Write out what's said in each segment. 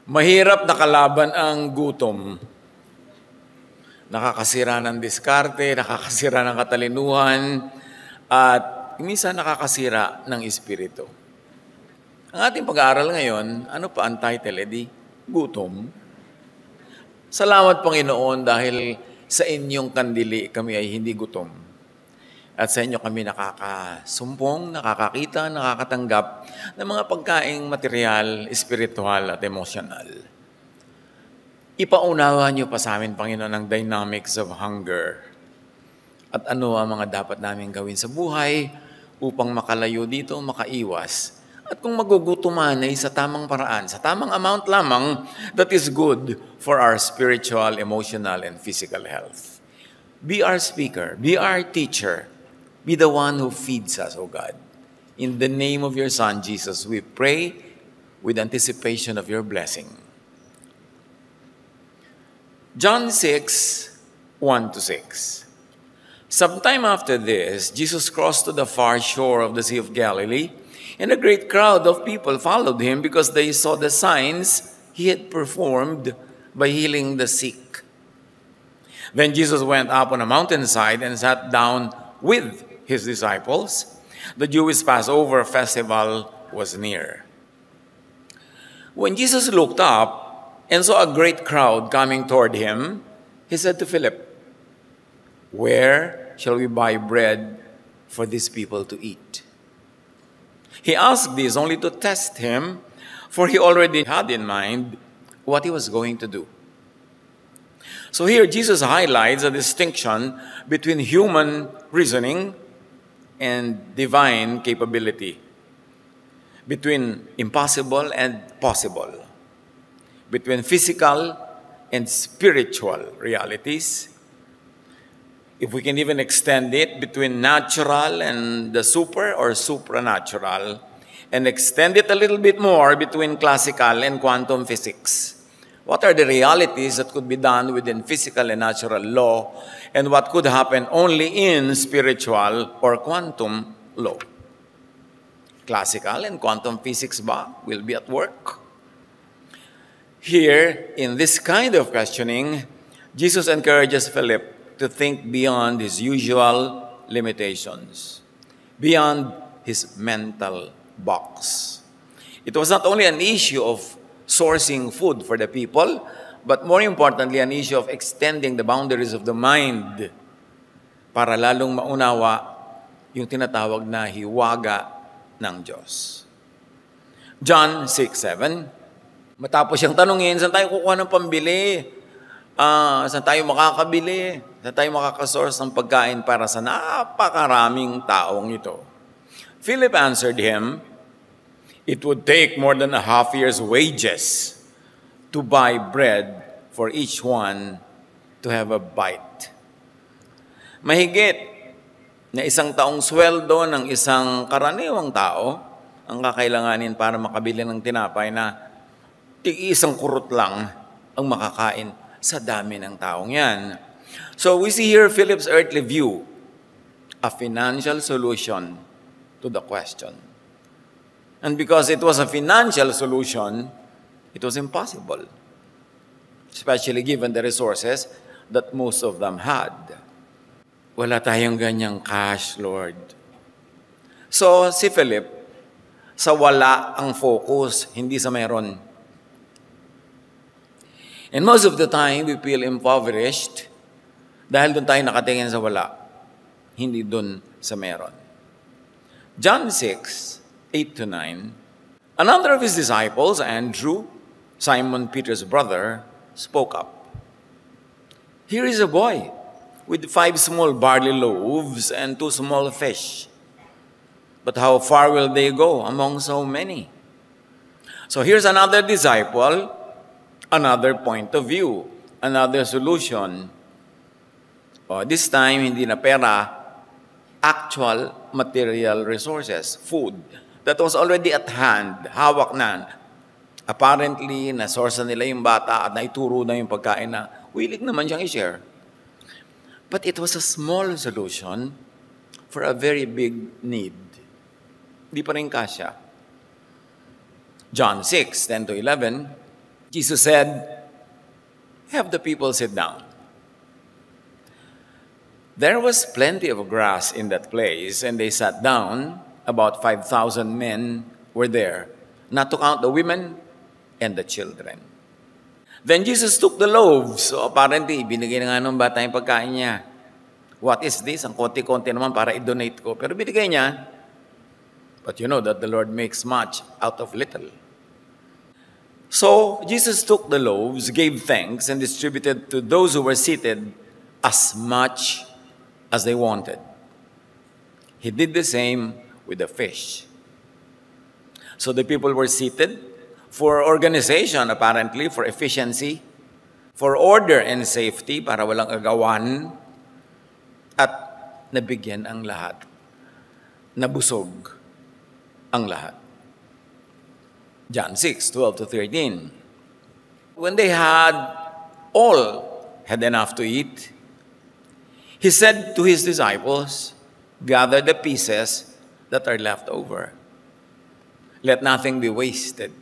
Mahirap na kalaban ang gutom. Nakakasira ng diskarte, nakakasira ng katalinuhan, at minsan nakakasira ng espiritu. Ang ating pag-aaral ngayon, ano pa ang title? Gutom. Salamat Panginoon dahil sa inyong kandili kami ay hindi gutom. At sa inyo kami nakakasumpong, nakakakita, nakakatanggap ng mga pagkaing material, espiritual at emosyonal. Ipaunawa niyo pa sa amin, Panginoon, ang dynamics of hunger. At ano ang mga dapat namin gawin sa buhay upang makalayo dito, makaiwas. At kung magugutuman ay sa tamang paraan, sa tamang amount lamang, that is good for our spiritual, emotional, and physical health. Be our speaker, be our teacher, be the one who feeds us, O God. In the name of your Son, Jesus, we pray with anticipation of your blessing. John 6, 1-6. Sometime after this, Jesus crossed to the far shore of the Sea of Galilee, and a great crowd of people followed him because they saw the signs he had performed by healing the sick. Then Jesus went up on a mountainside and sat down with his disciples. The Jewish Passover festival was near. When Jesus looked up and saw a great crowd coming toward him, he said to Philip, "Where shall we buy bread for these people to eat?" He asked this only to test him, for he already had in mind what he was going to do. So here Jesus highlights a distinction between human reasoning and divine capability, between impossible and possible, between physical and spiritual realities. If we can even extend it, between natural and the super or supranatural, and extend it a little bit more between classical and quantum physics. What are the realities that could be done within physical and natural law, and what could happen only in spiritual or quantum law? Classical and quantum physics will be at work. Here, in this kind of questioning, Jesus encourages Philip to think beyond his usual limitations, beyond his mental box. It was not only an issue of sourcing food for the people, but more importantly, an issue of extending the boundaries of the mind para lalong maunawa yung tinatawag na hiwaga ng Diyos. John 6:7, matapos siyang tanungin, saan tayo kukuha ng pambili? Saan tayo makakabili? Saan tayo makakasource ng pagkain para sa napakaraming taong ito? Philip answered him, "It would take more than a half year's wages to buy bread for each one to have a bite." Mahigit na isang taong sweldo ng isang karaniwang tao ang kakailanganin para makabili ng tinapay na tig-isang kurot lang ang makakain sa dami ng taong yan. So we see here Philip's earthly view, a financial solution to the question. And because it was a financial solution, it was impossible, especially given the resources that most of them had. Wala tayong ganyang cash, Lord. So si Philip, sa wala ang focus, hindi sa meron. And most of the time, we feel impoverished dahil doon tayo nakatingin sa wala, hindi doon sa meron. John 6, 8-9, another of his disciples, Andrew, Simon Peter's brother, spoke up. "Here is a boy with 5 small barley loaves and 2 small fish. But how far will they go among so many?" So here's another disciple, another point of view, another solution. This time, hindi na pera, actual material resources, food, that was already at hand, hawak na. Apparently, na-source nila yung bata at naituro na yung pagkain na willing naman siyang i-share. But it was a small solution for a very big need. Di pa rin kasya. John 6:10-11, Jesus said, "Have the people sit down." There was plenty of grass in that place, and they sat down. About 5,000 men were there, not to count the women and the children. Then Jesus took the loaves. So apparently, binigay na nga nung bata yung pagkain niya. What is this? Ang konti-konti naman para i-donate ko. Pero binigay niya. But you know that the Lord makes much out of little. So Jesus took the loaves, gave thanks, and distributed to those who were seated as much as they wanted. He did the same with the fish. So the people were seated for organization, apparently, for efficiency, for order and safety, para walang agawan, at nabigyan ang lahat. Nabusog ang lahat. John 6:12-13. When they had all had enough to eat, he said to his disciples, "Gather the pieces that are left over. Let nothing be wasted."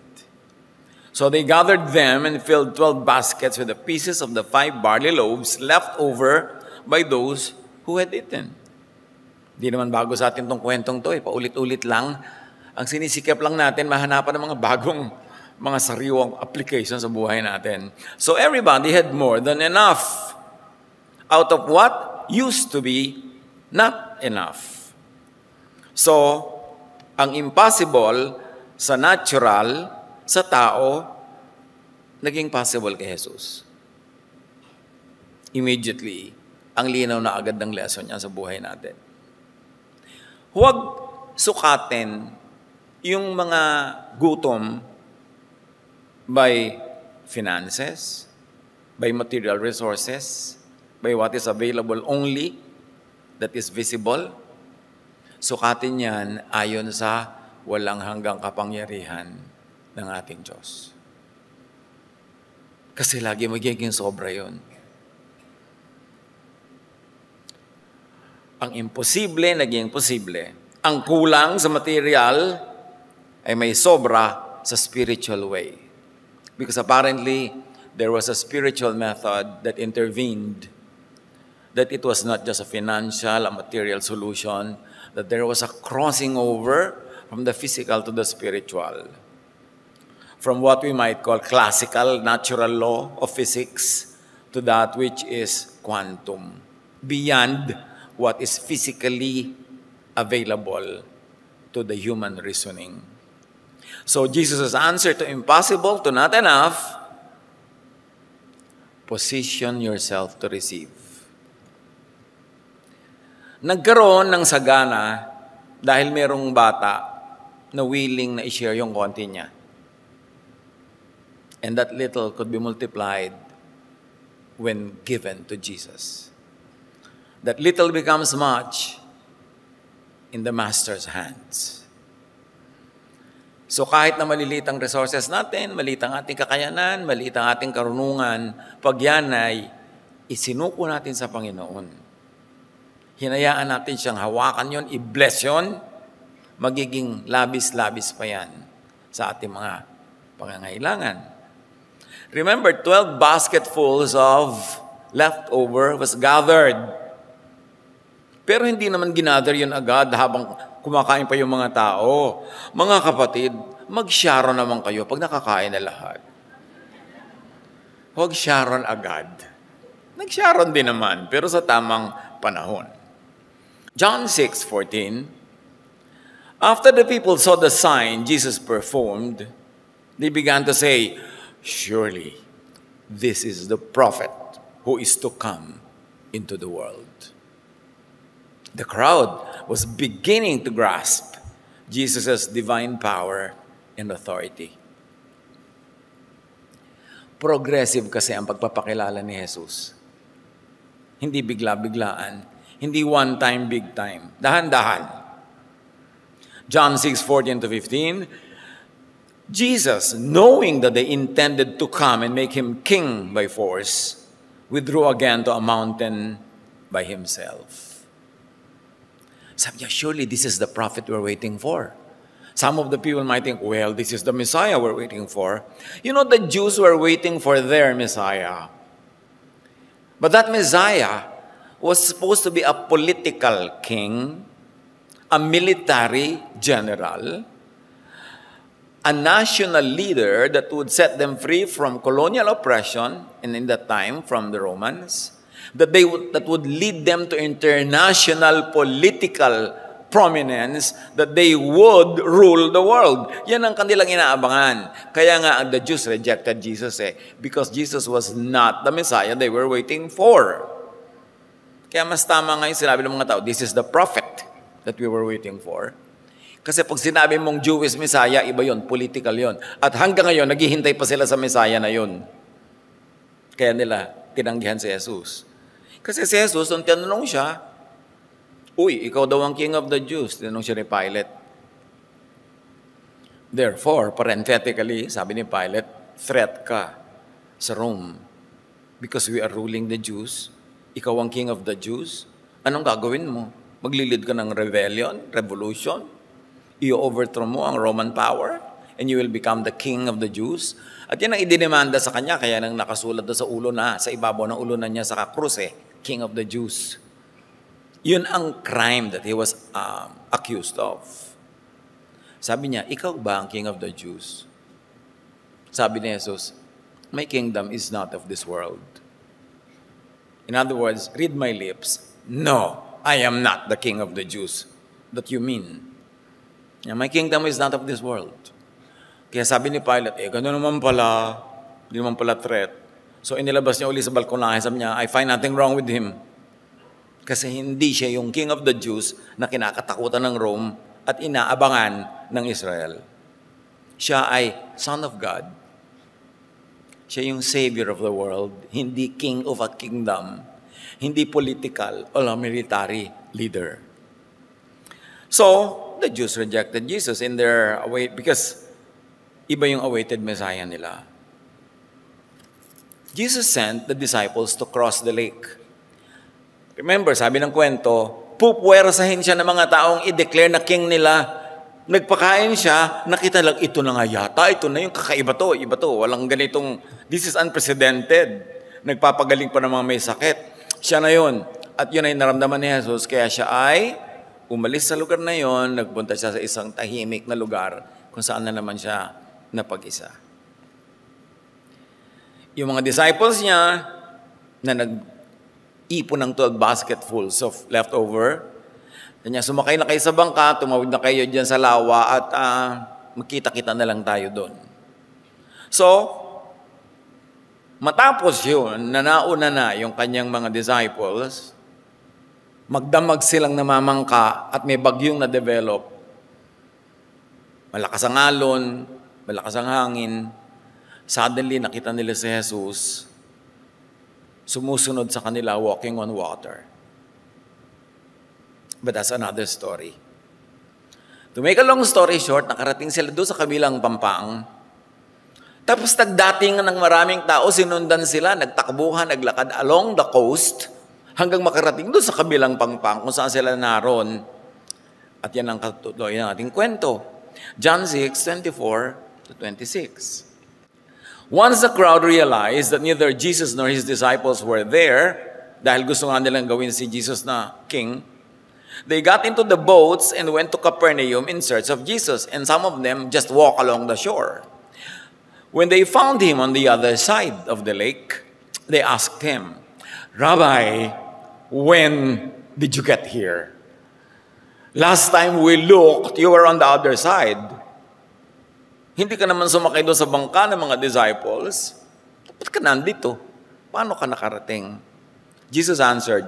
So they gathered them and filled 12 baskets with the pieces of the 5 barley loaves left over by those who had eaten. Di naman bago sa atin tong kwentong to, paulit-ulit lang. Ang sinisikap lang natin, mahanapan ng mga bagong, mga sariwang application sa buhay natin. So everybody had more than enough out of what used to be not enough. So, ang impossible sa natural, sa tao, naging possible kay Jesus. Immediately, ang linaw na agad ng lesson niya sa buhay natin. Huwag sukatin yung mga gutom by finances, by material resources, by what is available only, that is visible. Sukatin yan ayon sa walang hanggang kapangyarihan ng ating Diyos. Kasi lagi magiging sobra yun. Ang imposible, naging posible. Ang kulang sa material ay may sobra sa spiritual way. Because apparently, there was a spiritual method that intervened. That it was not just a financial, a material solution, that there was a crossing over from the physical to the spiritual. From what we might call classical, natural law of physics to that which is quantum, beyond what is physically available to the human reasoning. So Jesus' answer to impossible, to not enough, position yourself to receive. Nagkaroon ng sagana dahil merong bata na willing na i-share yung konti niya. And that little could be multiplied when given to Jesus. That little becomes much in the Master's hands. So kahit na maliliit ang resources natin, maliit ang ating kakayanan, maliit ang ating karunungan, pag yan ay isinuko natin sa Panginoon, hinayaan natin siyang hawakan yon, i-bless yon, magiging labis-labis pa yan sa ating mga pangangailangan. Remember, 12 basketfuls of leftover was gathered. Pero hindi naman ginather yun agad habang kumakain pa yung mga tao. Mga kapatid, mag-sharon naman kayo pag nakakain na lahat. Huwag sharon agad. Nag-sharon din naman, pero sa tamang panahon. John 6:14, after the people saw the sign Jesus performed, they began to say, "Surely, this is the prophet who is to come into the world." The crowd was beginning to grasp Jesus' divine power and authority. Progressive kasi ang pagpapakilala ni Jesus. Hindi bigla-biglaan. Hindi one time, big time. Dahan-dahan. John 6:14-15, Jesus, knowing that they intended to come and make him king by force, withdrew again to a mountain by himself. Sabi niya, surely this is the prophet we're waiting for. Some of the people might think, well, this is the Messiah we're waiting for. You know, the Jews were waiting for their Messiah. But that Messiah was supposed to be a political king, a military general, a national leader that would set them free from colonial oppression, and in that time, from the Romans, that would lead them to international political prominence, that they would rule the world. Yan ang kanilang inaabangan. Kaya nga, the Jews rejected Jesus because Jesus was not the Messiah they were waiting for. Kaya mas tama ngayon sinabi ng mga tao, this is the prophet that we were waiting for. Kasi pag sinabi mong Jewish Messiah, iba yon, political yon. At hanggang ngayon, naghihintay pa sila sa Messiah na yon. Kaya nila tinanggihan si Jesus. Kasi si Jesus, nung tinanong siya, uy, ikaw daw ang king of the Jews. Tinanong siya ni Pilate. Therefore, parenthetically, sabi ni Pilate, threat ka sa Rome. Because we are ruling the Jews. Ikaw ang king of the Jews. Anong gagawin mo? Maglilid ka ng rebellion, revolution? I-overthrow mo ang Roman power? And you will become the king of the Jews? At yan ang idinimanda sa kanya, kaya nang nakasulat na sa ulo na, sa ibabaw ng ulo na niya sa krus, king of the Jews. Yun ang crime that he was accused of. Sabi niya, ikaw ba ang king of the Jews? Sabi ni Jesus, my kingdom is not of this world. In other words, read my lips. No, I am not the king of the Jews that you mean. My kingdom is not of this world. Kaya sabi ni Pilate, gano'n naman pala, hindi naman pala threat. So inilabas niya uli sa balkonahe, sabi niya, I find nothing wrong with him. Kasi hindi siya yung king of the Jews na kinakatakutan ng Rome at inaabangan ng Israel. Siya ay Son of God. Siya yung Savior of the world, hindi king of a kingdom, hindi political or military leader. So, the Jews rejected Jesus in their because iba yung awaited Messiah nila. Jesus sent the disciples to cross the lake. Remember, sabi ng kwento, pupwersahin siya ng mga taong i-declare na king nila. Nagpakain siya, nakita lang, ito na nga yata, ito na yung kakaiba to, iba to. Walang ganitong, this is unprecedented. Nagpapagaling pa ng mga may sakit. Siya na yun. At yun ay naramdaman ni Jesus, kaya siya ay umalis sa lugar na yon, nagpunta siya sa isang tahimik na lugar kung saan na naman siya napag-isa. Yung mga disciples niya na nag-ipon ng 12 basketfuls of leftover, kanya sumakay na kayo sa bangka, tumawid na kayo dyan sa lawa at magkita-kita na lang tayo doon. So, matapos yun, nauna na yung kanyang mga disciples, magdamag silang namamangka at may bagyong na-develop. Malakas ang alon, malakas ang hangin. Suddenly, nakita nila si Jesus sumusunod sa kanila, walking on water. But that's another story. To make a long story short, nakarating sila doon sa kabilang pampang. Tapos nagdating ng maraming tao, sinundan sila, nagtakbuhan, naglakad along the coast, hanggang makarating doon sa kabilang pampang kung saan sila naroon. At yan ang katuloy ng ating kwento. John 6:24-26. Once the crowd realized that neither Jesus nor his disciples were there, dahil gusto nga nilang gawin si Jesus na king, they got into the boats and went to Capernaum in search of Jesus, and some of them just walked along the shore. When they found him on the other side of the lake, they asked him, Rabbi, when did you get here? Last time we looked, you were on the other side. Hindi ka naman sumakay doon sa bangka ng mga disciples. Ba't ka nandito? Paano ka nakarating? Jesus answered,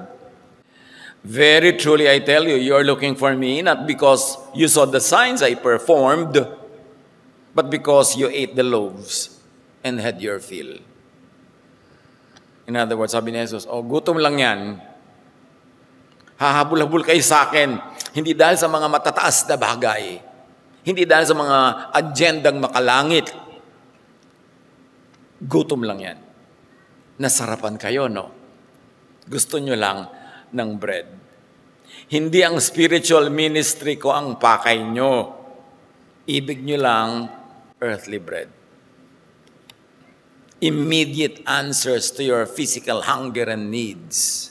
Very truly I tell you, you are looking for me, not because you saw the signs I performed, but because you ate the loaves and had your fill. In other words, sabi ni Jesus, gutom lang yan. Hahabol-habol kayo sa akin, hindi dahil sa mga matataas na bagay. Hindi dahil sa mga agendang makalangit. Gutom lang yan. Nasarapan kayo, no? Gusto nyo lang ng bread. Hindi ang spiritual ministry ko ang pakay nyo. Ibig nyo lang earthly bread. Immediate answers to your physical hunger and needs.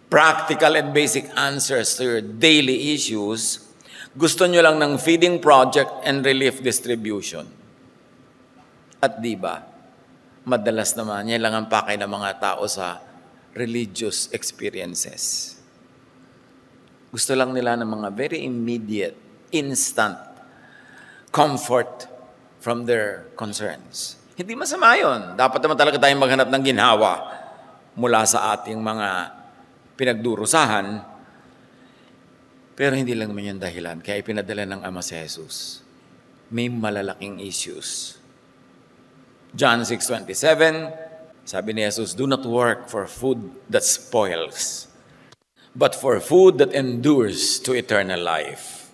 Practical and basic answers to your daily issues. Gusto nyo lang ng feeding project and relief distribution. At di ba, madalas naman, yan lang ang pakay ng mga tao sa religious experiences. Gusto lang nila ng mga very immediate, instant comfort from their concerns. Hindi masama yun. Dapat naman talaga tayong maghanap ng ginhawa mula sa ating mga pinagdurusahan. Pero hindi lang naman yung dahilan. Kaya ipinadala ng Ama si Jesus. May malalaking issues. John 6:27, sabi ni Jesus, "Do not work for food that spoils, but for food that endures to eternal life."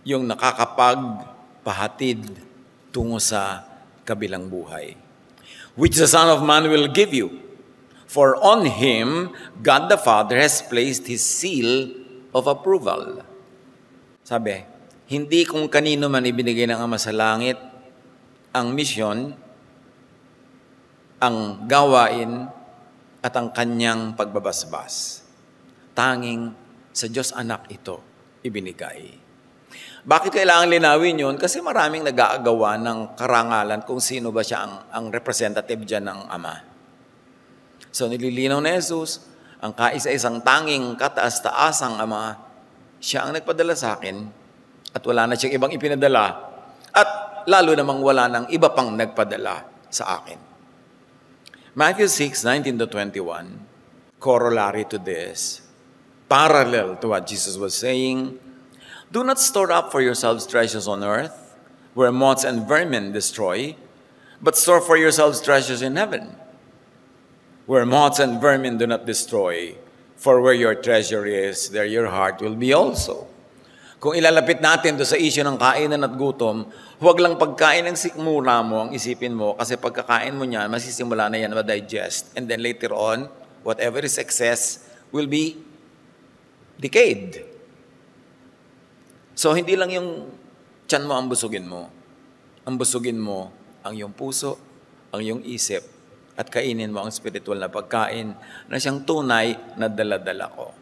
Yung nakakapagpahatid tungo sa kabilang buhay. "Which the Son of Man will give you. For on Him, God the Father has placed His seal of approval." Sabi, hindi kung kanino man ibinigay ng Ama sa langit ang misyon, ang gawain, at ang kanyang pagbabasbas. Tanging sa Diyos Anak ito ibinigay. Bakit kailangan linawin yun? Kasi maraming nag-aagawa ng karangalan kung sino ba siya ang representative dyan ng Ama. So nililinaw na Jesus, ang kaisa-isang tanging kataas-taasang Ama, siya ang nagpadala sa akin at wala na siyang ibang ipinadala at lalo namang wala nang iba pang nagpadala sa akin. Matthew 6:19-21, corollary to this, parallel to what Jesus was saying, "Do not store up for yourselves treasures on earth, where moths and vermin destroy, but store for yourselves treasures in heaven, where moths and vermin do not destroy, for where your treasure is, there your heart will be also." Kung ilalapit natin do sa issue ng kainan at gutom, huwag lang pagkain ng sikmura mo ang isipin mo, kasi pagkakain mo niyan, masisimula na yan ma-digest. And then later on, whatever is excess will be decayed. So, hindi lang yung tiyan mo ang busugin mo. Ang busugin mo ang iyong puso, ang iyong isip, at kainin mo ang spiritual na pagkain na siyang tunay na dala-dala ko.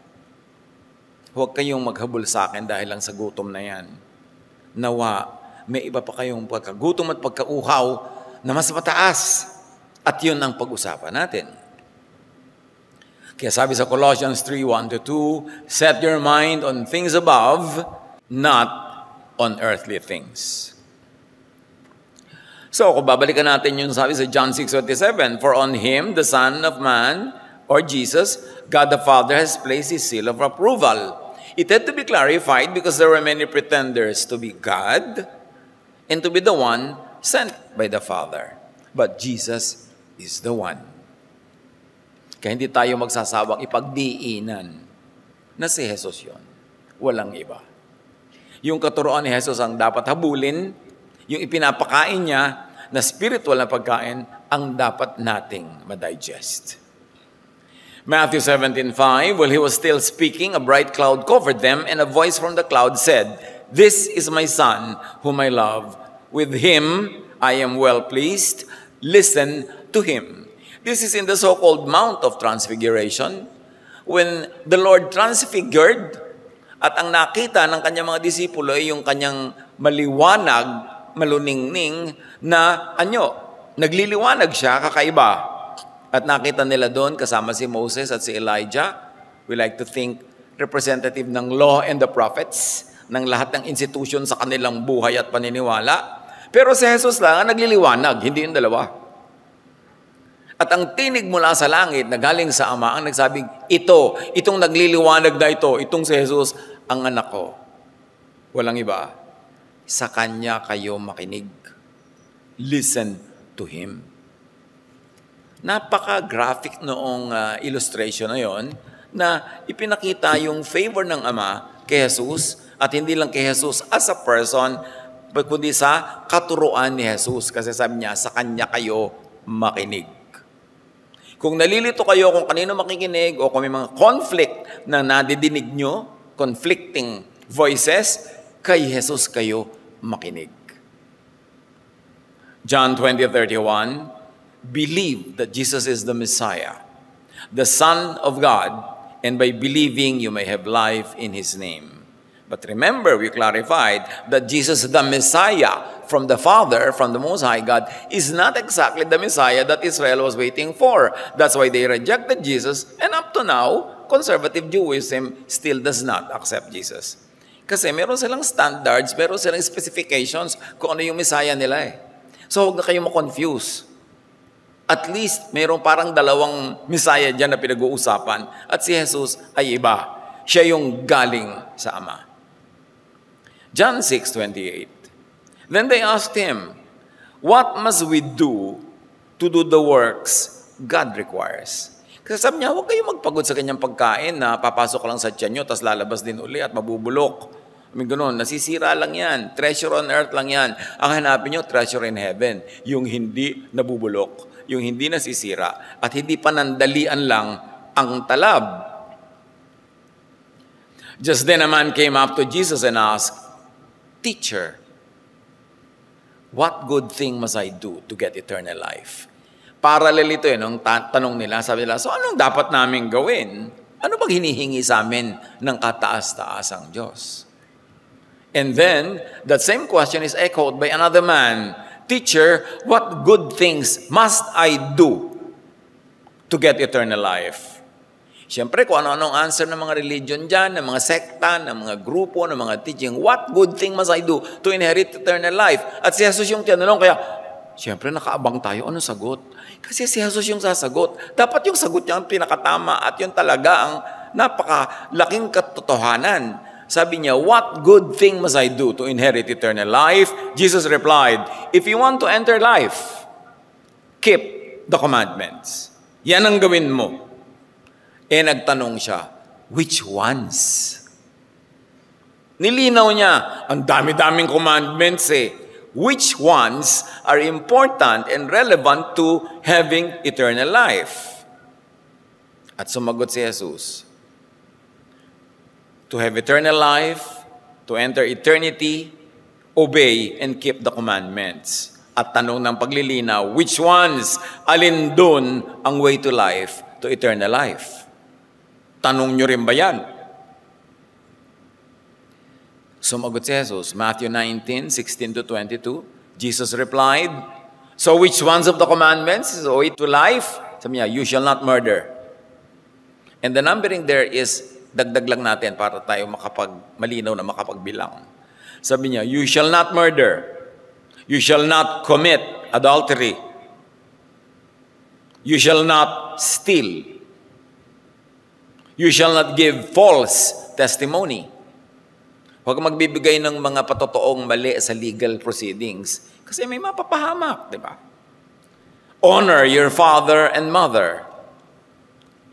Huwag kayong maghabol sa akin dahil lang sa gutom na yan. Nawa, may iba pa kayong pagkagutom at pagkauhaw na mas mataas. At yun ang pag-usapan natin. Kaya sabi sa Colossians 3:1-2, "Set your mind on things above, not on earthly things." So, kung babalikan natin yung sabi sa John 6:27, "For on Him, the Son of Man," or Jesus, "God the Father has placed His seal of approval." It had to be clarified because there were many pretenders to be God and to be the one sent by the Father. But Jesus is the one. Kaya hindi tayo magsasawang ipagdiinan na si Jesus yon. Walang iba. Yung katuroan ni Jesus ang dapat habulin, yung ipinapakain niya na spiritual na pagkain ang dapat nating madigest. Matthew 17:5, while He was still speaking, a bright cloud covered them, and a voice from the cloud said, "This is my Son, whom I love. With Him I am well pleased. Listen to Him." This is in the so-called Mount of Transfiguration, when the Lord transfigured, at ang nakita ng kanyang mga disipulo ay yung kanyang maliwanag, maluningning, na nagliliwanag siya, kakaiba. At nakita nila doon, kasama si Moses at si Elijah, we like to think representative ng law and the prophets, ng lahat ng institution sa kanilang buhay at paniniwala. Pero si Jesus lang ang nagliliwanag, hindi yung dalawa. At ang tinig mula sa langit na galing sa Ama, ang nagsabing, itong nagliliwanag na itong si Jesus, ang anak ko. Walang iba. Sa Kanya kayo makinig. Listen to Him. Napaka-graphic noong illustration na yon, na ipinakita yung favor ng Ama kay Jesus, at hindi lang kay Jesus as a person, kundi sa katuruan ni Jesus. Kasi sabi niya, sa Kanya kayo makinig. Kung nalilito kayo kung kanino makikinig o kung may mga conflict na nadidinig nyo, conflicting voices, kay Jesus kayo makinig. John 20:31, believe that Jesus is the Messiah, the Son of God, and by believing you may have life in His name. But remember, we clarified that Jesus, the Messiah from the Father, from the Most High God, is not exactly the Messiah that Israel was waiting for. That's why they rejected Jesus, and up to now, conservative Judaism still does not accept Jesus. Kasi meron silang standards, meron silang specifications kung ano yung Messiah nila eh. So huwag na kayo ma-confuse. At least, mayroong parang dalawang Messiah dyan na pinag-uusapan. At si Jesus ay iba. Siya yung galing sa Ama. John 6:28. Then they asked him, what must we do to do the works God requires? Kasi sabi niya, huwag kayong magpagod sa kanyang pagkain na papasok lang sa tiyan nyo, tapos lalabas din uli at mabubulok. Ganun, nasisira lang yan. Treasure on earth lang yan. Ang hanapin nyo, treasure in heaven. Yung hindi nabubulok. Yung hindi nasisira. At hindi panandalian lang ang talab. Just then a man came up to Jesus and asked, Teacher, what good thing must I do to get eternal life? Parallel ito nung tanong nila. Sabi nila, so anong dapat namin gawin? Ano bang hinihingi sa amin ng kataas-taasang Diyos? And then, that same question is echoed by another man. Teacher, what good things must I do to get eternal life? Siyempre, kung ano-anong answer ng mga religion dyan, ng mga sekta, ng mga grupo, ng mga teaching, what good thing must I do to inherit eternal life? At si Jesus yung tinanong, kaya, siyempre, nakaabang tayo, anong sagot? Kasi si Jesus yung sasagot. Dapat yung sagot niya ang pinakatama at yung talaga ang napakalaking katotohanan. Sabi niya, what good thing must I do to inherit eternal life? Jesus replied, if you want to enter life, keep the commandments. Yan ang gawin mo. Eh nagtanong siya, which ones? Nilinaw niya, ang dami-daming commandments eh. Which ones are important and relevant to having eternal life? At sumagot si Jesus, to have eternal life, to enter eternity, obey and keep the commandments. At tanong ng paglilinaw, which ones? Alin dun ang way to life, to eternal life? Tanong nyo rin ba yan? Sumagot si Jesus, Matthew 19:16-22. Jesus replied, so which ones of the commandments is the way to life? Sabi niya, you shall not murder. And the numbering there is dagdag lang natin para tayo malinaw na makapagbilang. Sabi niya, you shall not murder. You shall not commit adultery. You shall not steal. You shall not give false testimony. Huwag magbibigay ng mga patotoong mali sa legal proceedings. Kasi may mapapahamak, di ba? Honor your father and mother.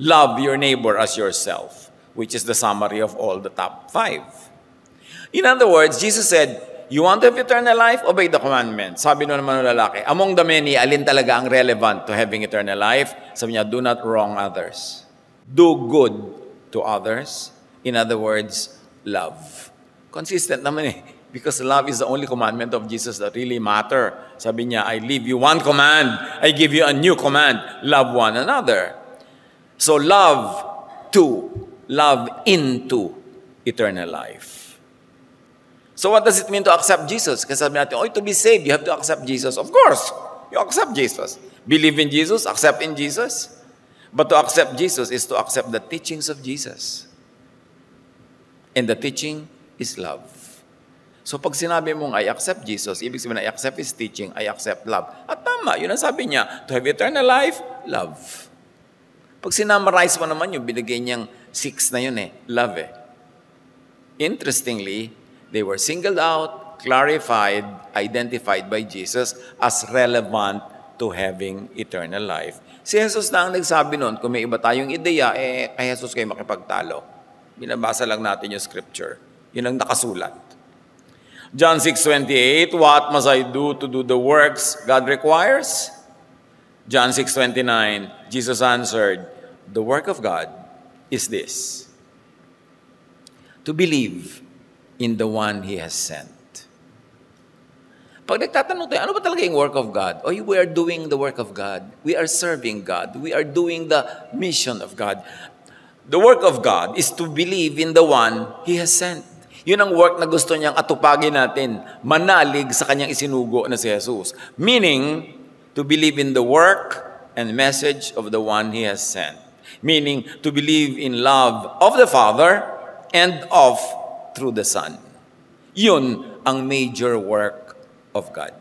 Love your neighbor as yourself, which is the summary of all the top 5. In other words, Jesus said, you want to have eternal life? Obey the commandments. Sabi naman ng lalaki, among the many, alin talaga ang relevant to having eternal life? Sabi niya, do not wrong others. Do good to others. In other words, love. Consistent naman eh. Because love is the only commandment of Jesus that really matter. Sabi niya, I leave you one command. I give you a new command. Love one another. So love to love into eternal life. So what does it mean to accept Jesus? Kasi sabi natin, to be saved, you have to accept Jesus. Of course, you accept Jesus. Believe in Jesus, accept in Jesus. But to accept Jesus is to accept the teachings of Jesus. And the teaching is love. So pag sinabi mong, I accept Jesus, ibig sabihin, I accept His teaching, I accept love. At tama, yun ang sabi niya, to have eternal life, love. Pag sinamarize mo naman yung binigay niyang 6 na yun love Interestingly, they were singled out, clarified, identified by Jesus as relevant to having eternal life. Si Jesus na ang nagsabi nun, kung may iba tayong ideya, kay Jesus kayo makipagtalo. Binabasa lang natin yung scripture. Yun ang nakasulat. John 6:28, what must I do to do the works God requires? John 6:29, Jesus answered, the work of God is this, to believe in the one He has sent. Pag nagtatanong tayo, ano ba talaga yung work of God? O we are doing the work of God. We are serving God. We are doing the mission of God. The work of God is to believe in the one He has sent. Yun ang work na gusto niyang atupagin natin, manalig sa kanyang isinugo na si Jesus. Meaning, to believe in the work and message of the one He has sent. Meaning, to believe in love of the Father and of through the Son. Yun ang major work of God.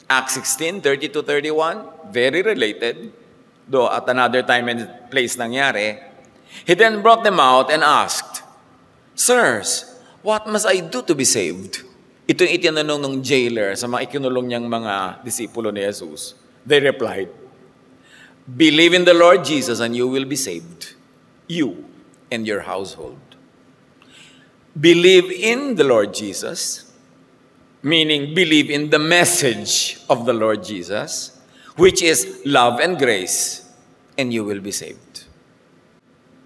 Acts 16:30-31, very related, though at another time and place nangyari. He then brought them out and asked, "Sirs, what must I do to be saved?" Ito yung itinanong ng jailer sa mga ikinulong niyang mga disipulo ni Jesus. They replied, "Believe in the Lord Jesus and you will be saved, you and your household." Believe in the Lord Jesus, meaning believe in the message of the Lord Jesus, which is love and grace, and you will be saved.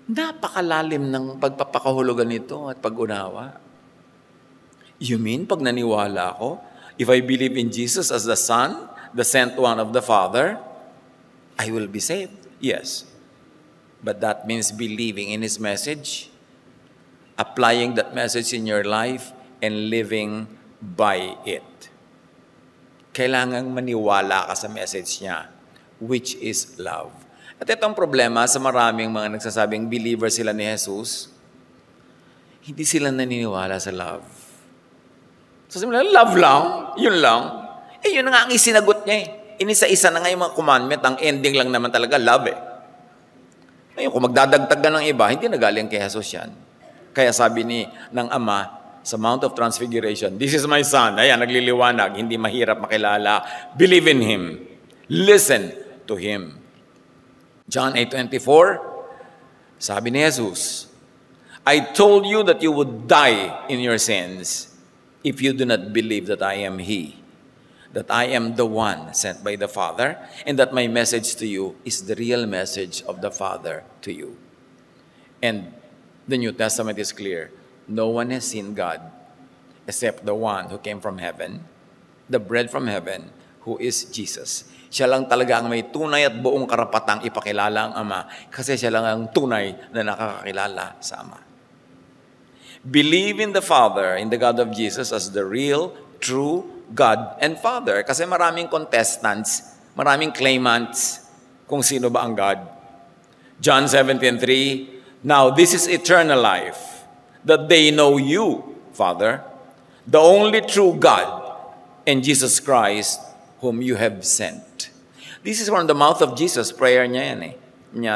Napakalalim ng pagpapakahulugan nito at pag-unawa. You mean, pag naniwala ako, if I believe in Jesus as the Son, the sent one of the Father, I will be saved? Yes. But that means believing in His message, applying that message in your life, and living by it. Kailangang maniwala ka sa message niya, which is love. At itong problema sa maraming mga nagsasabing believer sila ni Jesus, hindi sila naniniwala sa love. So sabi nila, love lang, yun lang. Yun nga ang isinagot niya eh. Inisa-isa na nga yung mga commandment, ang ending lang naman talaga, love eh. Ngayon, kung magdadagtag ka ng iba, hindi nagaling kay Jesus yan. Kaya sabi ng Ama sa Mount of Transfiguration, "This is my Son." Ayan, nagliliwanag, hindi mahirap makilala. Believe in Him. Listen to Him. John 8:24, sabi ni Jesus, "I told you that you would die in your sins if you do not believe that I am He, that I am the one sent by the Father, and that my message to you is the real message of the Father to you." And the New Testament is clear. No one has seen God except the one who came from heaven, the bread from heaven, who is Jesus. Siya lang talaga ang may tunay at buong karapatang ipakilala ang Ama kasi siya lang ang tunay na nakakakilala sa Ama. Believe in the Father, in the God of Jesus as the real, true God and Father. Kasi maraming contestants, maraming claimants kung sino ba ang God. John 17:3, "Now this is eternal life, that they know you, Father, the only true God, and Jesus Christ, whom you have sent." This is from the mouth of Jesus. Prayer niya yan eh.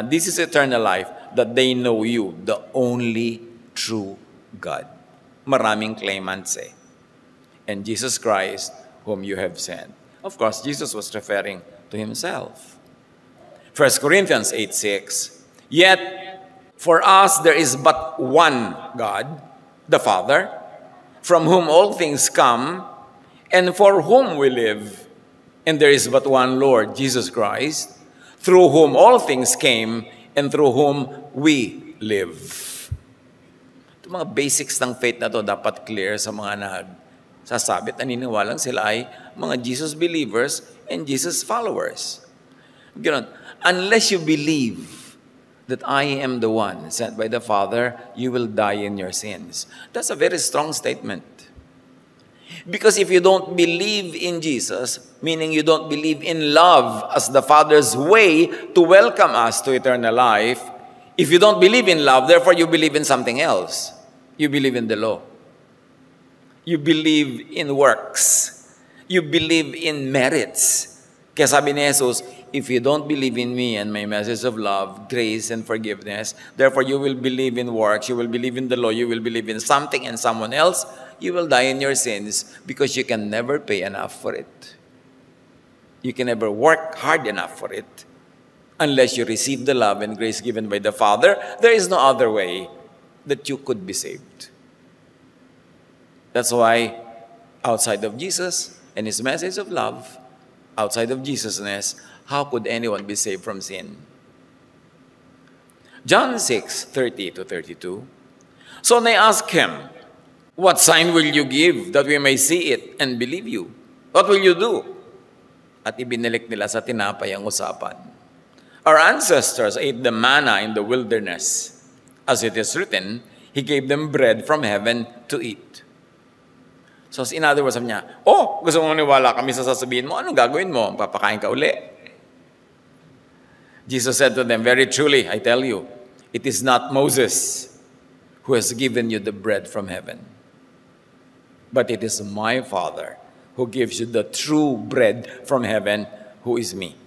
This is eternal life, that they know you, the only true God. Maraming claimants eh. And Jesus Christ, whom you have sent. Of course, Jesus was referring to Himself. 1 Corinthians 8:6, "Yet for us there is but one God, the Father, from whom all things come, and for whom we live. And there is but one Lord, Jesus Christ, through whom all things came, and through whom we live." Ito mga basics ng faith na to dapat clear sa mga nagsasabit, naniniwalang sila ay mga Jesus believers and Jesus followers. Ganon. Unless you believe that I am the one sent by the Father, you will die in your sins. That's a very strong statement. Because if you don't believe in Jesus, meaning you don't believe in love as the Father's way to welcome us to eternal life, if you don't believe in love, therefore you believe in something else. You believe in the law. You believe in works. You believe in merits. Kaya sabi ni Jesus, if you don't believe in me and my message of love, grace, and forgiveness, therefore you will believe in works, you will believe in the law, you will believe in something and someone else, you will die in your sins because you can never pay enough for it. You can never work hard enough for it. Unless you receive the love and grace given by the Father, there is no other way that you could be saved. That's why outside of Jesus and His message of love, outside of Jesusness, how could anyone be saved from sin? John 6:30-32. So they asked Him, What sign will you give that we may see it and believe you? What will you do? At ibinalik nila sa tinapay ang usapan. Our ancestors ate the manna in the wilderness. As it is written, He gave them bread from heaven to eat. So in other words, sabi niya, gusto mo maniwala kami sa sasabihin mo, anong gagawin mo? Papakain ka uli? Jesus said to them, very truly, I tell you, it is not Moses who has given you the bread from heaven, but it is my Father who gives you the true bread from heaven, who is me.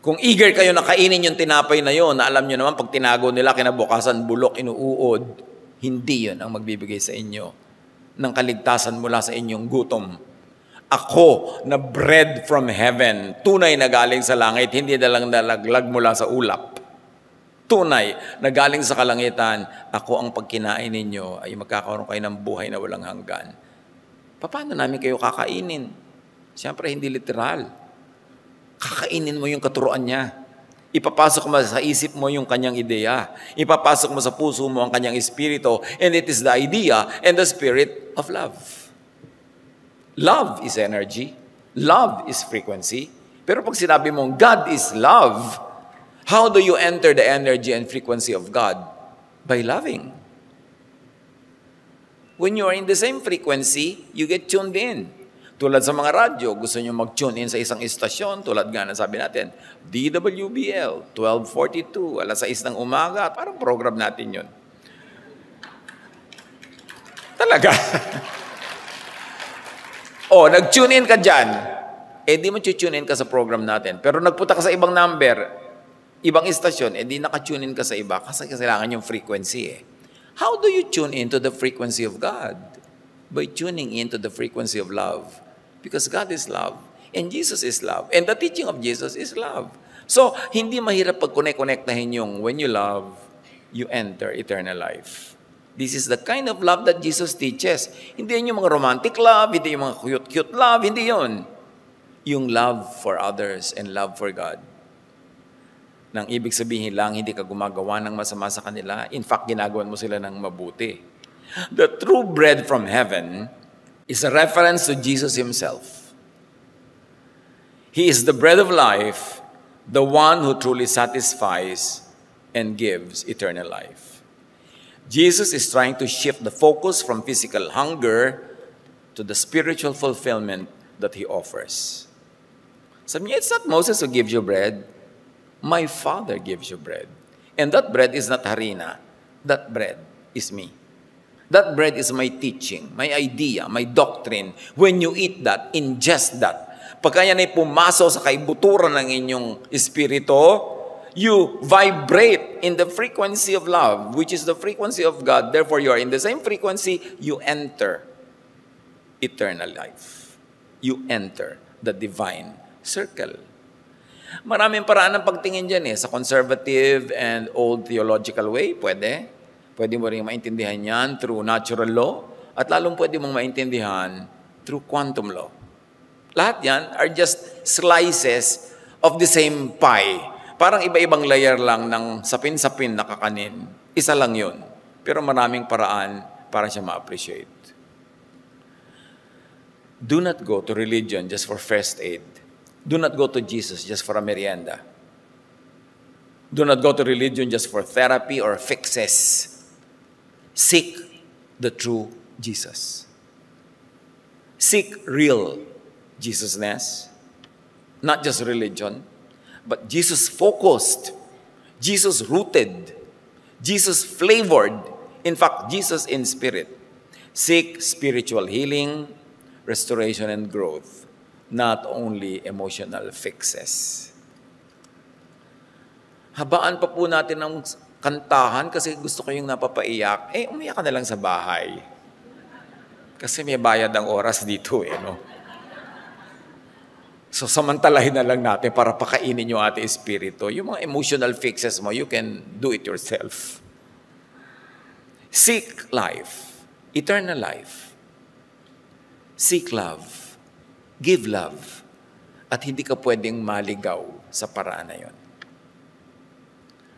Kung eager kayo na kainin yung tinapay na yon, na alam nyo naman, pag tinago nila, kinabukasan, bulok, inuuod, hindi yon ang magbibigay sa inyo ng kaligtasan mula sa inyong gutom. Ako na bread from heaven, tunay na galing sa langit, hindi na lang nalaglag mula sa ulap. Tunay na galing sa kalangitan, ako ang pagkinain ninyo ay magkakaroon kayo ng buhay na walang hanggan. Paano namin kayo kakainin? Siyempre, hindi literal. Kakainin mo yung katuruan niya. Ipapasok mo sa isip mo yung kanyang ideya. Ipapasok mo sa puso mo ang kanyang espiritu. And it is the idea and the spirit of love. Love is energy. Love is frequency. Pero pag sinabi mong God is love, how do you enter the energy and frequency of God? By loving. When you are in the same frequency, you get tuned in. Tulad sa mga radyo, gusto nyo mag-tune in sa isang istasyon, tulad nga na sabi natin, DWBL, 1242, alas 6 ng umaga, parang program natin yun. Talaga. Nag-tune in ka dyan, di mo tune in ka sa program natin. Pero nagpunta ka sa ibang number, ibang istasyon, di naka-tune in ka sa iba, kasi kailangan yung frequency How do you tune into the frequency of God? By tuning into the frequency of love. Because God is love. And Jesus is love. And the teaching of Jesus is love. So, hindi mahirap pag-connect-connectahin yung when you love, you enter eternal life. This is the kind of love that Jesus teaches. Hindi yun yung mga romantic love, hindi yung mga cute-cute love, hindi yun. Yung love for others and love for God. Nang ibig sabihin lang, hindi ka gumagawa ng masama sa kanila. In fact, ginagawan mo sila ng mabuti. The true bread from heaven is a reference to Jesus Himself. He is the bread of life, the one who truly satisfies and gives eternal life. Jesus is trying to shift the focus from physical hunger to the spiritual fulfillment that He offers. Sabi niya, it's not Moses who gives you bread. My Father gives you bread. And that bread is not harina. That bread is me. That bread is my teaching, my idea, my doctrine. When you eat that, ingest that. Pagka yan ay pumasok sa kaibuturan ng inyong espiritu, you vibrate in the frequency of love, which is the frequency of God. Therefore, you are in the same frequency, you enter eternal life. You enter the divine circle. Maraming paraan ng pagtingin dyan Sa conservative and old theological way, pwede. Pwede mo rin maintindihan yan through natural law at lalong pwede mong maintindihan through quantum law. Lahat yan are just slices of the same pie. Parang iba-ibang layer lang ng sapin-sapin na kakanin. Isa lang yun. Pero maraming paraan para siya ma-appreciate. Do not go to religion just for first aid. Do not go to Jesus just for a merienda. Do not go to religion just for therapy or fixes. Seek the true Jesus. Seek real Jesusness, not just religion, but Jesus-focused, Jesus-rooted, Jesus-flavored, in fact, Jesus in spirit. Seek spiritual healing, restoration, and growth, not only emotional fixes. Habaan pa po natin ng kantahan kasi gusto ko yung napapaiyak, umiyak ka na lang sa bahay. Kasi may bayad ang oras dito no? So samantalahin na lang natin para pakainin yung ating espiritu. Yung mga emotional fixes mo, you can do it yourself. Seek life, eternal life. Seek love, give love, at hindi ka pwedeng maligaw sa paraan na yun.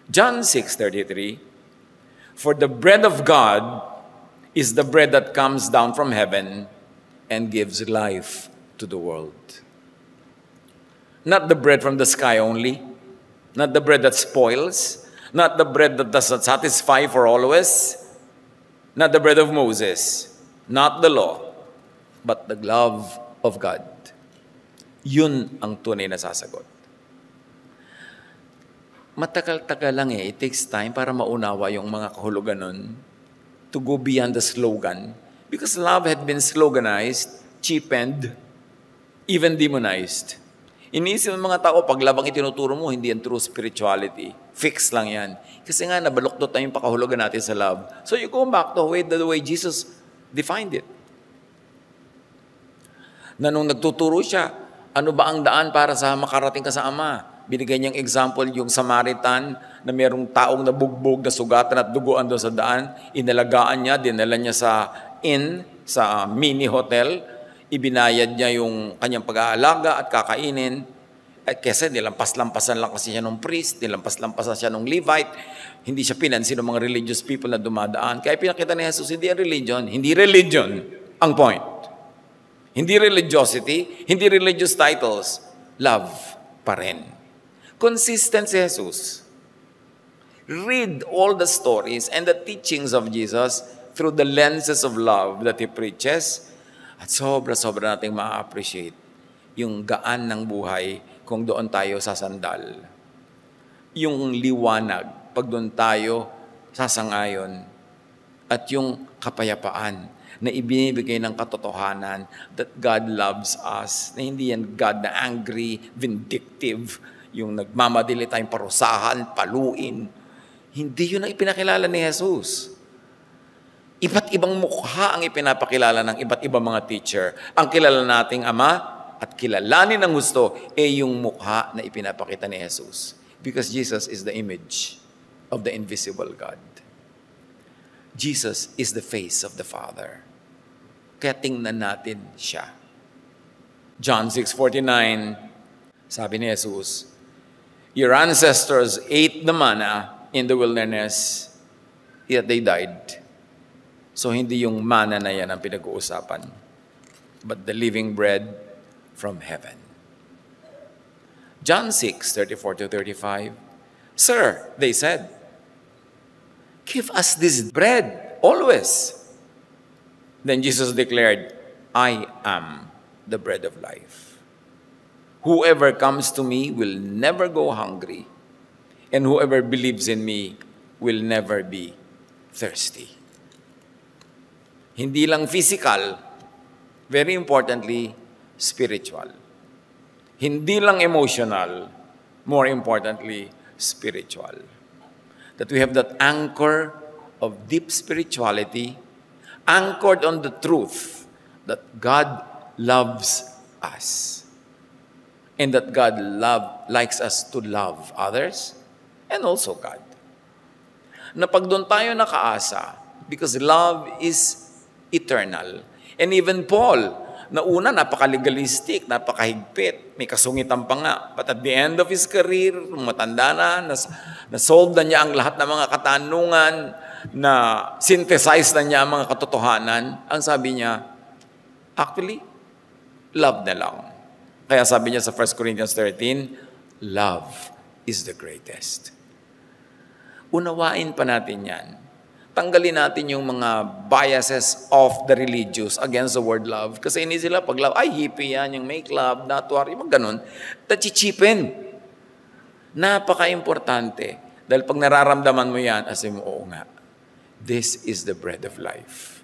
John 6:33, for the bread of God is the bread that comes down from heaven and gives life to the world. Not the bread from the sky only, not the bread that spoils, not the bread that does not satisfy for always, not the bread of Moses, not the law, but the love of God. Yun ang tunay na sasagot. Matagal-tagal lang It takes time para maunawa yung mga kahulugan nun to go beyond the slogan. Because love had been sloganized, cheapened, even demonized. Iniisip ng mga tao, pag labang itinuturo mo, hindi yan true spirituality. Fix lang yan. Kasi nga, nabaluktot na yung pakahulugan natin sa love. So you go back to the way Jesus defined it. Na nung nagtuturo siya, ano ba ang daan para sa makarating ka sa Ama? Binigay niyang example yung Samaritan na mayroong taong nabugbog, nasugatan at duguan doon sa daan. Inalagaan niya, dinala niya sa inn, sa mini hotel. Ibinayad niya yung kanyang pag-aalaga at kakainin. At kasi nilampas-lampasan lang kasi siya ng priest, nilampas-lampasan siya ng Levite. Hindi siya pinansin ng mga religious people na dumadaan. Kaya pinakita ni Jesus, hindi religion ang point. Hindi religiosity, hindi religious titles. Love pa rin. Consistent si Jesus. Read all the stories and the teachings of Jesus through the lenses of love that He preaches. At sobra-sobra nating ma-appreciate yung gaan ng buhay kung doon tayo sasandal. Yung liwanag, pag doon tayo sasangayon. At yung kapayapaan na ibinibigay ng katotohanan that God loves us. Na hindi yan God na angry, vindictive, yung nagmamadili tayong parusahan, paluin. Hindi yun ang ipinakilala ni Jesus. Iba't ibang mukha ang ipinapakilala ng iba't ibang mga teacher. Ang kilala nating Ama at kilalanin ng gusto yung mukha na ipinapakita ni Jesus. Because Jesus is the image of the invisible God. Jesus is the face of the Father. Kaya tingnan natin siya. John 6:49, sabi ni Jesus, your ancestors ate the manna in the wilderness, yet they died. So hindi yung manna na yan ang pinag-uusapan, but the living bread from heaven. John 6:34-35, Sir, they said, give us this bread always. Then Jesus declared, I am the bread of life. Whoever comes to me will never go hungry, and whoever believes in me will never be thirsty. Hindi lang physical, very importantly, spiritual. Hindi lang emotional, more importantly, spiritual. That we have that anchor of deep spirituality, anchored on the truth that God loves us. And that God likes us to love others and also God. Na pag doon tayo nakaasa, because love is eternal. And even Paul, na una, napaka-legalistic, napakahigpit, may kasungitan pa nga. But at the end of his career, matanda na, na-solve na niya ang lahat ng mga katanungan, na synthesize na niya ang mga katotohanan. Ang sabi niya, actually, love na lang. Kaya sabi niya sa 1 Corinthians 13, love is the greatest. Unawain pa natin yan. Tanggalin natin yung mga biases of the religious against the word love. Kasi hindi sila pag love, ay hippie yan, yung make love, not war, yung ganun. Tachichipin. Napaka-importante. Dahil pag nararamdaman mo yan, as mo, oo nga, this is the bread of life.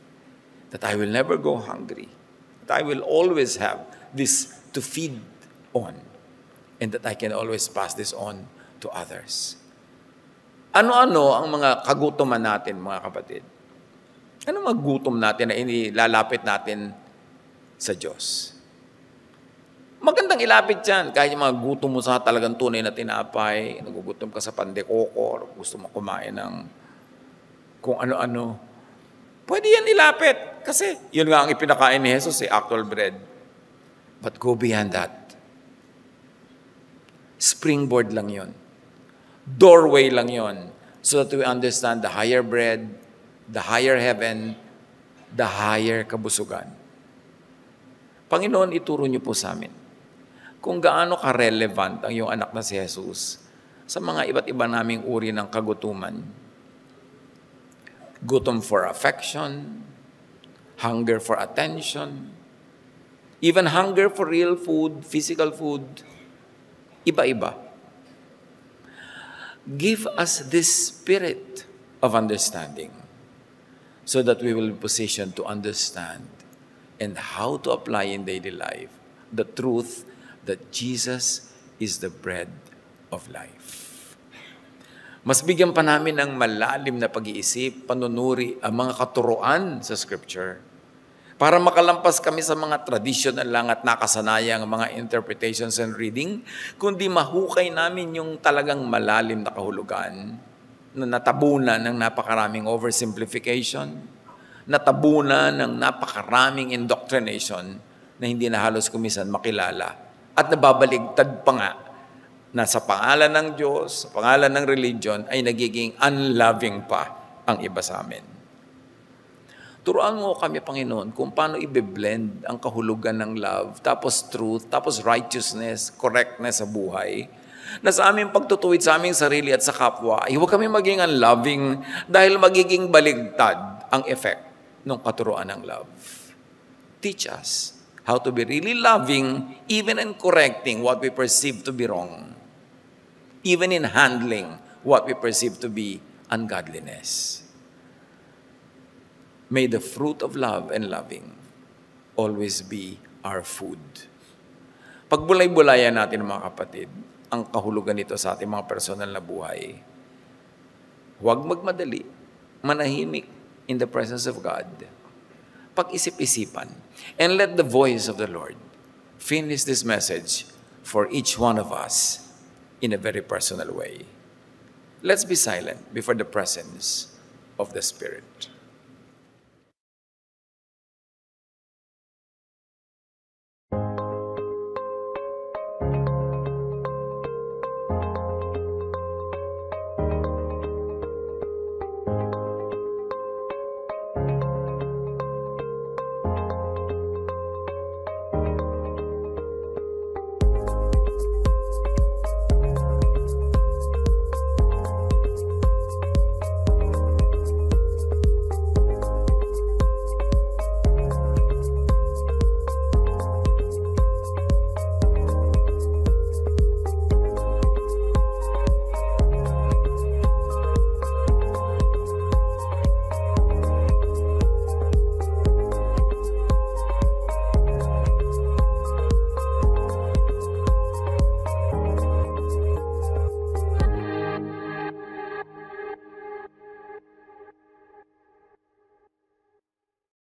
That I will never go hungry. That I will always have this to feed on. And that I can always pass this on to others. Ano-ano ang mga kagutuman natin, mga kapatid? Ano mga gutom natin na inilalapit natin sa Diyos? Magandang ilapit yan. Kahit yung mga gutom mo sa talagang tunay na tinapay, nagugutom ka sa pandekoko, gusto mo kumain ng kung ano-ano. Pwede yan ilapit. Kasi yun nga ang ipinakain ni Jesus, actual bread. But go beyond that. Springboard lang yun. Doorway lang yon, so that we understand the higher bread, the higher heaven, the higher kabusugan. Panginoon, ituro niyo po sa amin kung gaano ka-relevant ang iyong anak na si Jesus sa mga iba't iba naming uri ng kagutuman. Gutom for affection, hunger for attention, even hunger for real food, physical food, iba-iba. Give us this spirit of understanding so that we will be positioned to understand and how to apply in daily life the truth that Jesus is the bread of life. Mas bigyan pa namin ng malalim na pag-iisip, panunuri ang mga katuruan sa Scripture para makalampas kami sa mga traditional lang at nakasanayang mga interpretations and reading, kundi mahukay namin yung talagang malalim na kahulugan na natabunan ng napakaraming oversimplification, natabunan ng napakaraming indoctrination na hindi na halos kumisan makilala at nababaligtad pa nga na sa pangalan ng Diyos, sa pangalan ng religion, ay nagiging unloving pa ang iba sa amin. Turuan mo kami, Panginoon, kung paano i-blend ang kahulugan ng love, tapos truth, tapos righteousness, correctness sa buhay, na sa aming pagtutuwid sa aming sarili at sa kapwa, ay huwag kami maging unloving dahil magiging baligtad ang effect ng katuruan ng love. Teach us how to be really loving, even in correcting what we perceive to be wrong, even in handling what we perceive to be ungodliness. May the fruit of love and loving always be our food. Pagbulay-bulayan natin, mga kapatid, ang kahulugan nito sa ating mga personal na buhay. Huwag magmadali, manahimik in the presence of God. Pag-isip-isipan, and let the voice of the Lord finish this message for each one of us in a very personal way. Let's be silent before the presence of the Spirit.